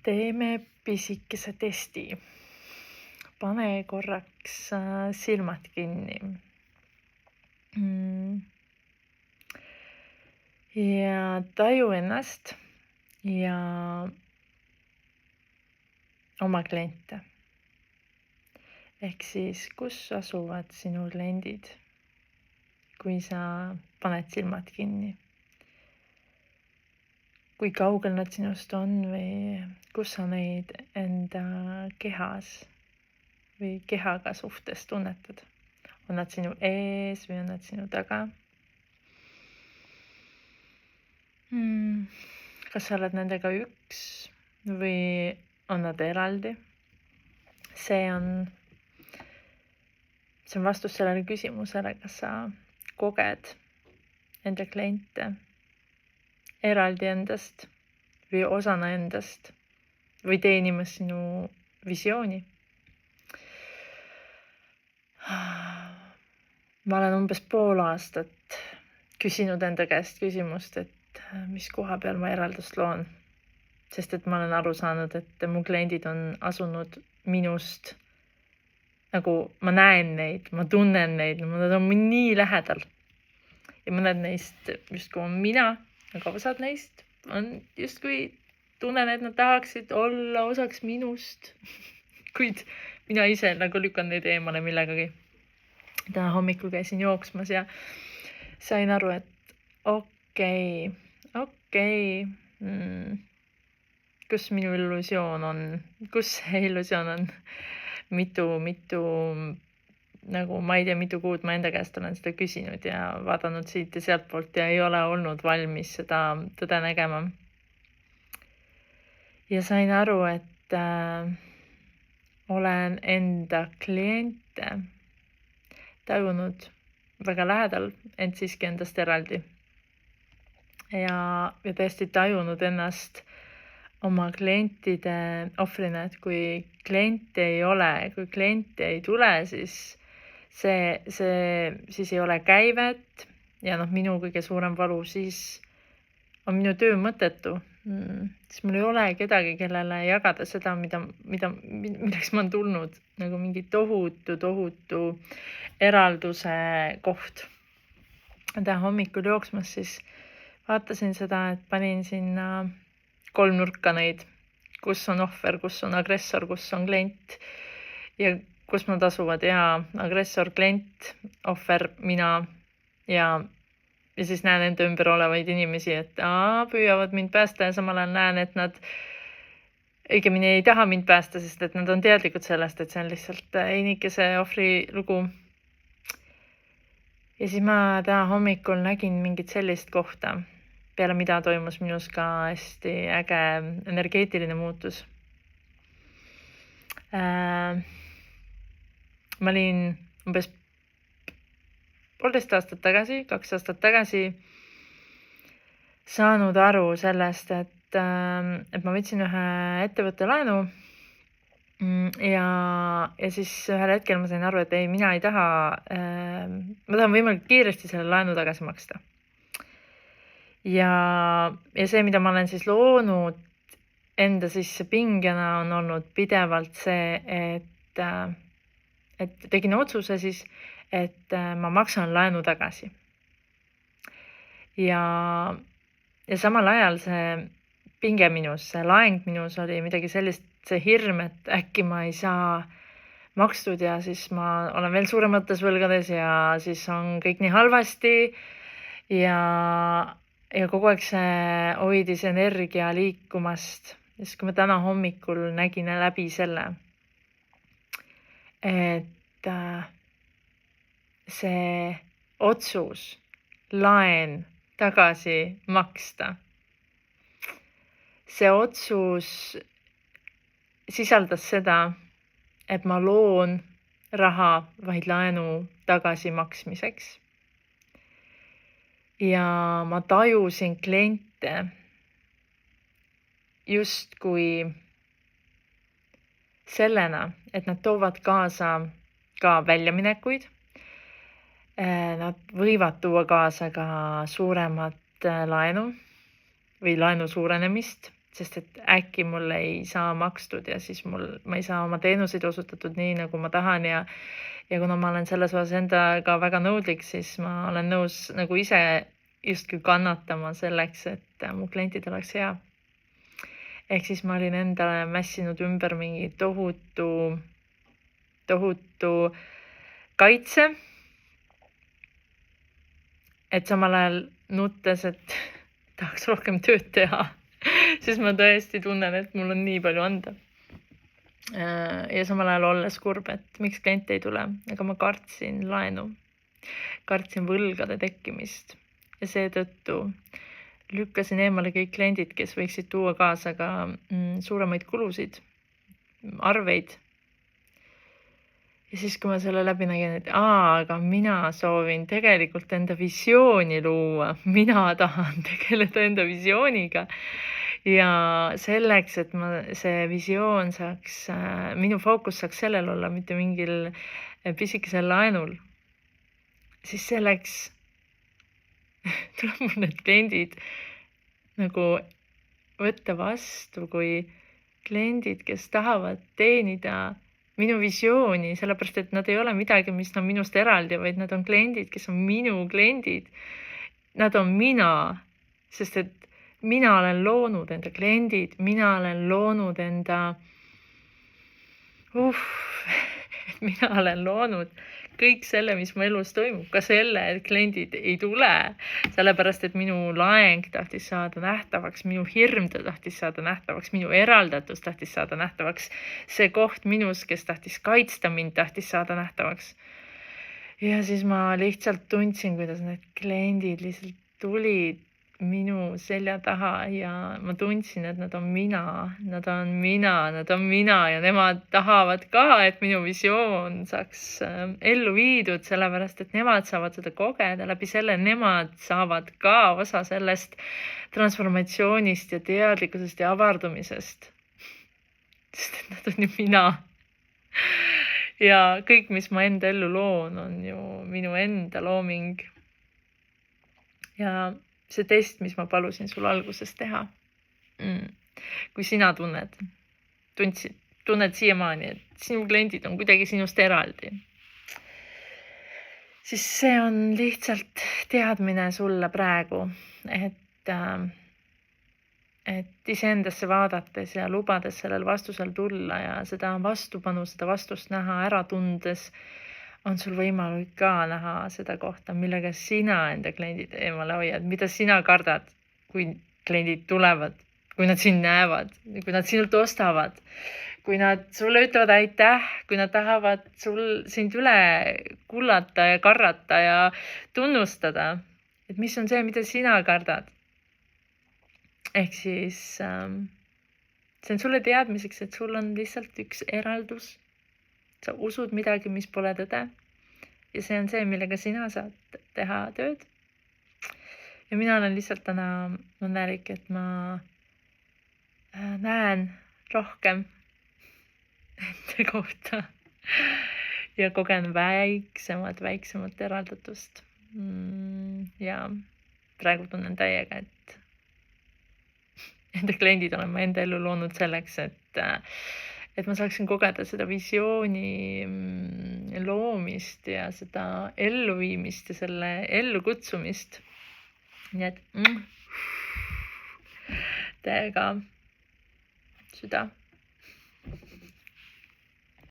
Teeme pisikese testi. Pane korraks silmad kinni. Ja taju ennast ja oma kliente. Ehk siis, kus asuvad sinu kliendid, kui sa paned silmad kinni? Kui kaugel nad sinust on või kus sa neid enda kehas või kehaga suhtes tunnetad? On nad sinu ees või on nad sinu taga? Kas sa oled nendega üks või on nad eraldi? See on vastus sellele küsimusele, kas sa koged enda kliente eraldi endast või osana endast või teenimas sinu visiooni. Ma olen umbes pool aastat küsinud enda käest küsimust, et mis koha peal ma eraldust loon. Sest et ma olen aru saanud, et mu kliendid on asunud minust, nagu ma näen neid, ma tunnen neid, nad on nii lähedal. Ja mõned neist justkui on mina, aga osad neist on justkui tunnen, et nad tahaksid olla osaks minust. Kuid mina ise nagu lükkan neid eemale millegagi. Täna hommikul käisin jooksmas ja sain aru, et okei. Kus minu illusioon on? Kus see illusioon on? Mitu, nagu ma ei tea, mitu kuud ma enda käest olen seda küsinud ja vaadanud siit ja sealt poolt ja ei ole olnud valmis seda tõde nägema. Ja sain aru, et olen enda kliente tajunud väga lähedal, ent siiski endast eraldi. Ja tõesti tajunud ennast oma klientide ohvrina, et kui kliente ei ole, kui kliente ei tule, siis siis ei ole käivet ja minu kõige suurem valu siis on minu töö mõttetu. Siis mul ei ole kedagi, kellele jagada seda, milleks ma olen tulnud, nagu mingi tohutu eralduse koht. Täna hommikul jooksmas siis vaatasin seda, et panin sinna 3 nurka neid, kus on ohver, kus on agressor, kus on klient ja kus nad asuvad ja agressor, klient, ohver, mina ja siis näen enda ümber olevaid inimesi, et püüavad mind päästa ja samal ajal näen, et nad õigemini ei taha mind päästa, sest et nad on teadlikud sellest, et see on lihtsalt einikese ohvri lugu. Ja siis ma täna hommikul nägin mingit sellist kohta, peale mida toimus minus ka hästi äge energeetiline muutus. Ma olin umbes 1,5 aastat tagasi, 2 aastat tagasi saanud aru sellest, et ma võtsin ühe ettevõtte laenu ja siis ühel hetkel ma sain aru, et ei, mina ei taha, ma tahan võimalikult kiiresti selle laenu tagasi maksta. Ja see, mida ma olen siis loonud enda sisse pingena, on olnud pidevalt see, et tegin otsuse siis, et ma maksan laenu tagasi. Ja samal ajal see pinge minus, see laeng minus oli midagi sellist, see hirm, et äkki ma ei saa makstud ja siis ma olen veel suuremates võlgades ja siis on kõik nii halvasti ja kogu aeg see hoidis energia liikumast. Ja siis kui ma täna hommikul nägin läbi selle, et see otsus laen tagasi maksta, see otsus sisaldas seda, et ma loon raha vaid laenu tagasimaksmiseks. Ja ma tajusin kliente justkui sellena, et nad toovad kaasa ka väljaminekuid. Nad võivad tuua kaasa ka suuremat laenu või laenu suurenemist sest et äkki mul ei saa makstud ja siis ma ei saa oma teenuseid osutatud nii, nagu ma tahan ja kuna ma olen selles osas endaga väga nõudlik, siis ma olen nõus nagu ise justkui kannatama selleks, et mu klientidel oleks hea. Ehk siis ma olin endale mässinud ümber mingi tohutu kaitse, et samal ajal nuttes, et tahaks rohkem tööd teha, sest ma tõesti tunnen, et mul on nii palju anda. Ja samal ajal olles kurb, et miks kliente ei tule, aga ma kartsin laenu, kartsin võlgade tekkimist ja seetõttu lükkasin eemale kõik kliendid, kes võiksid tuua kaasa ka suuremaid kulusid, arveid. Ja siis, kui ma selle läbi nägin, et aga mina soovin tegelikult enda visiooni luua, mina tahan tegeleda enda visiooniga ja selleks, et see visioon saaks, minu fookus saaks sellel olla, mitte mingil pisikesel laenul, siis selleks tuleb mul need kliendid nagu võtta vastu kui kliendid, kes tahavad teenida minu visiooni, sellepärast et nad ei ole midagi, mis on minust eraldi, vaid nad on kliendid, kes on minu kliendid. Nad on mina, sest et mina olen loonud enda kliendid, mina olen loonud enda, mina olen loonud kõik selle, mis mu elus toimub, ka selle, et kliendid ei tule, sellepärast, et minu laeng tahtis saada nähtavaks, minu hirm tahtis saada nähtavaks, minu eraldatus tahtis saada nähtavaks, see koht minus, kes tahtis kaitsta mind, tahtis saada nähtavaks. Ja siis ma lihtsalt tundsin, kuidas need kliendid lihtsalt tulid minu selja taha ja ma tundsin, et nad on mina ja nemad tahavad ka, et minu visioon saaks ellu viidud, sellepärast, et nemad saavad seda kogeda, läbi selle nemad saavad ka osa sellest transformatsioonist ja teadlikkusest ja avardumisest. Sest et nad on ju mina. Ja kõik, mis ma enda ellu loon, on ju minu enda looming. Ja see test, mis ma palusin sul alguses teha. Kui sina tunned siiamaani, et sinu kliendid on kuidagi sinust eraldi, siis see on lihtsalt teadmine sulle praegu, et iseendasse vaadates ja lubades sellel vastusel tulla ja seda vastupanu, seda vastust näha ära tundes, on sul võimalik ka näha seda kohta, millega sina enda kliendid eemale hoiad, mida sina kardad, kui kliendid tulevad, kui nad sind näevad, kui nad sinult ostavad, kui nad sulle ütlevad aitäh, kui nad tahavad sind üle kullata ja karrata ja tunnustada, et mis on see, mida sina kardad. Ehk siis see on sulle teadmiseks, et sul on lihtsalt üks eraldus. Sa usud midagi, mis pole tõde ja see on see, millega sina saad teha tööd. Ja mina olen lihtsalt täna õnnelik, et ma näen rohkem enda kohta ja kogen väiksemat eraldatust. Ja praegu tunnen täiega, et enda kliendid olen ma enda ellu loonud selleks, et ma saaksin kogeda seda visiooni loomist ja seda elluviimist ja selle ellukutsumist. Nii et täiega süda.